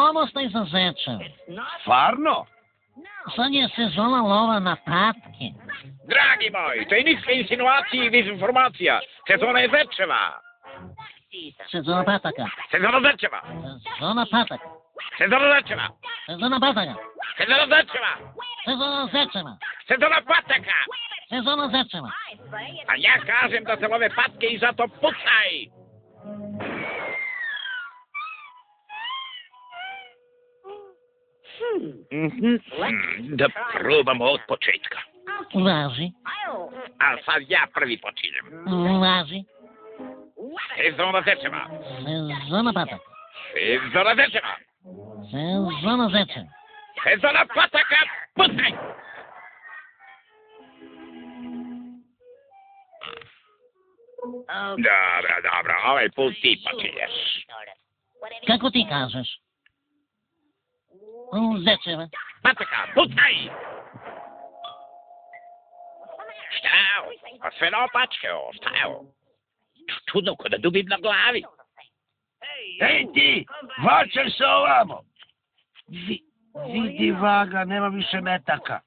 Ovo ste za zečeva. Stvarno? Sad je sezona lova na patke. Dragi moj, to je niska insinuacija i dezinformacija. Sezona je zečeva. Sezona pataka. Sezona zečeva. Sezona pataka. Sezona zečeva. Sezona pataka. Sezona zečeva. Sezona zečeva. Sezona pataka. Sezona zečeva. A ja kažem da se love patke i zato pucaj. Da probamo od početka. Važi. A sad ja prvi počinjem. Važi. Sezona zečeva. Sezona pataka. Sezona zečeva. Sezona zečeva. Sezona pataka, pucaj! Dobro, ovaj put ti počinješ. Kako ti kažeš? Zečeva. Pataka, pucaj! Šta je ovo? A sve naopačke ovo, šta je ovo? Čudno, ko da dubim na glavi. Ej ti, vraćaj se ovamo. Vidi vaga, nema više metaka.